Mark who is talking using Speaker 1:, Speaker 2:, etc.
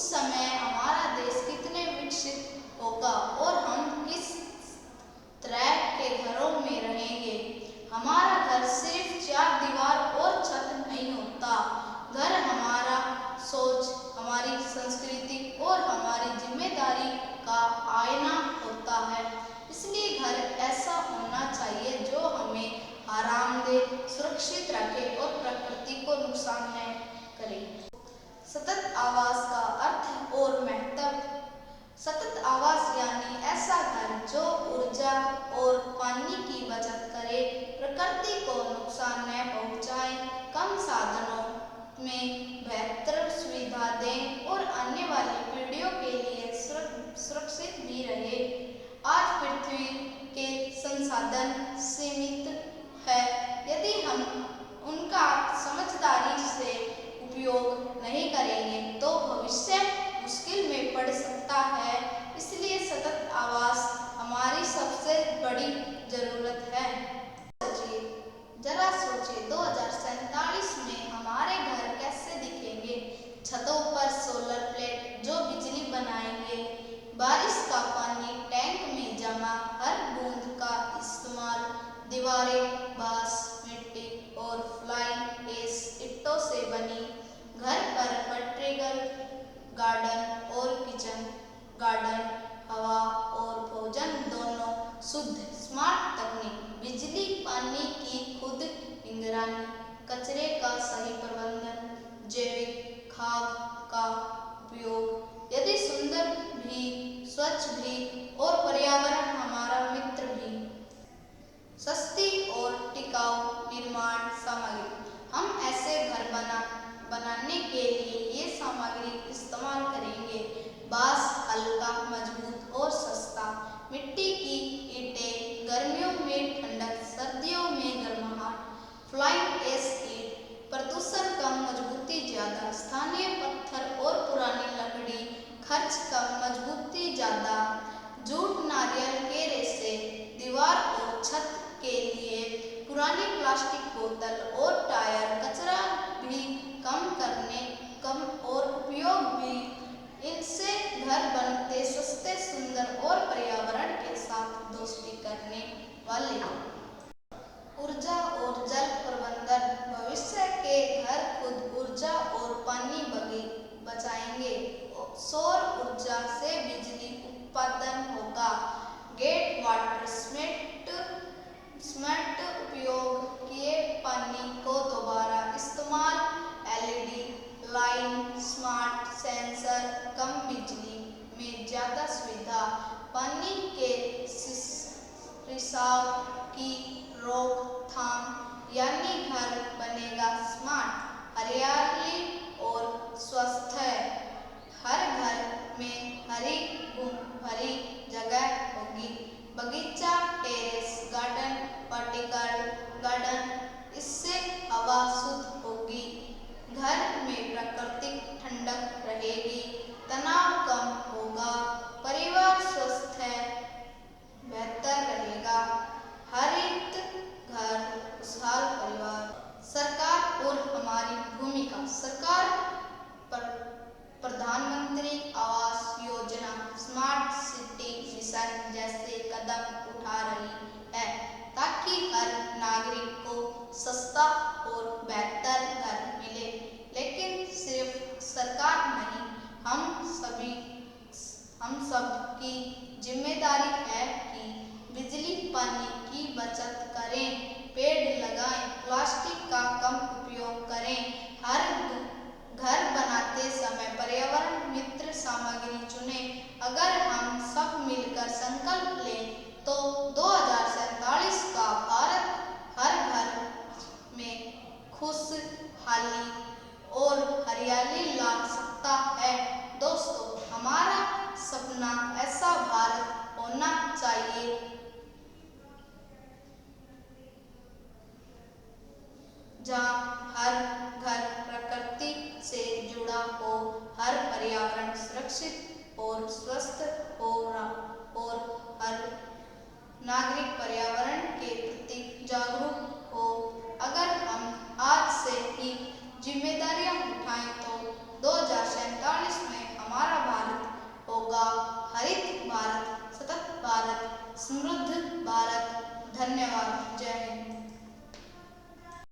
Speaker 1: समय हमारा देश कितने विकसित होगा और हम किस तरह के घरों में रहेंगे। हमारा घर सिर्फ चार दीवार और छत नहीं होता। घर हमारा सोच, हमारी संस्कृति और हमारी जिम्मेदारी का आईना होता है। इसलिए घर ऐसा होना चाहिए जो हमें आरामदेह, सुरक्षित रखे और प्रकृति को नुकसान न करे। सतत आवास का अर्थ और महत्व। सतत आवास यानी ऐसा घर जो ऊर्जा और पानी की बचत करे, प्रकृति को नुकसान न पहुंचाए, कम साधनों में बेहतर सुविधा दें और आने वाली पीढ़ियों के लिए सुरक्षित भी रहे। आज पृथ्वी के संसाधन सीमित है। यदि हम उनका समझदारी से उपयोग नहीं करेंगे तो भविष्य मुश्किल में पड़ सकता है। इसलिए सतत आवास हमारी सबसे बड़ी जरूरत है। जरा सोचिए 2047 में हमारे घर कैसे दिखेंगे। छतों पर सोलर प्लेट जो बिजली बनाएंगे, बारिश का पानी टैंक में जमा, हर बूंद का इस्तेमाल, दीवारें बांस, मिट्टी और फ्लाइंग एश ईंटों से बनी, घर पर वर्टिकल गार्डन और किचन गार्डन, हवा और भोजन दोनों शुद्ध, स्मार्ट तकनीक, बिजली पानी की खुद निगरानी, कचरे का सही प्रबंधन, जैविक खाद का उपयोग। यदि सुंदर भी, स्वच्छ भी और पर्यावरण हमारा मित्र भी। सस्ती और टिकाऊ निर्माण सामग्री। हम ऐसे घर बनाने के लिए ये सामग्री इस्तेमाल करेंगे। बांस हल्का, मजबूत और सस्ता। मिट्टी की ईंटें गर्मियों में ठंडक, सर्दियों में गर्माहट। फ्लाइंग एश ईंट प्रदूषण कम, मजबूती ज्यादा। स्थानीय पत्थर और पुरानी लकड़ी, खर्च कम, मजबूती ज्यादा। जूट, नारियल के रेशे, दीवार और छत के लिए पुरानी प्लास्टिक बोतल और टायर, कचरा भी कम और उपयोग भी। इनसे घर बनते सस्ते, सुंदर और पर्यावरण के साथ दोस्ती करने वाले। ऊर्जा और जल प्रबंधन। भविष्य के घर खुद ऊर्जा और पानी बचाएंगे। सौर ऊर्जा से बिजली उत्पादन होगा। गेट वाटर स्मार्ट उपयोग किए पानी को दोबारा इस्तेमाल, एलईडी लाइन, स्मार्ट सेंसर, कम बिजली में ज्यादा सुविधा, पानी के रिसाव की रोकथाम, यानी घर बनेगा स्मार्ट, हरियाली और स्वस्थ। हर घर में हरी जगह होगी। बगीचा, टेरेस गार्डन, वर्टिकल गार्डन, इससे हवा शुद्ध होगी, घर में प्राकृतिक ठंडक रहेगी, तनाव कम होगा, परिवार स्वस्थ है, बेहतर रहेगा। हरित घर, खुशहाल परिवार। सरकार और हमारी भूमिका। सरकार प्रधानमंत्री Awas Yojana, smart city mission जैसे कदम उठा रही है ताकि हर नागरिक को सस्ता और बेहतर घर मिले। लेकिन सिर्फ सरकार नहीं, हम सब की जिम्मेदारी है कि बिजली पानी की बचत करें, पेड़ लगाएं, प्लास्टिक का कम उपयोग करें। हर घर बनाते समय पर्यावरण मित्र सामग्री चुनें। अगर हम सब मिलकर संकल्प लें तो 2047 का भारत हर घर में खुशहाली और हरियाली ला सकता है। दोस्तों, हमारा सपना ऐसा भारत होना चाहिए जहाँ हर घर प्रकृति से जुड़ा हो, हर पर्यावरण सुरक्षित और स्वस्थ हो और हर नागरिक पर्यावरण के प्रति जागरूक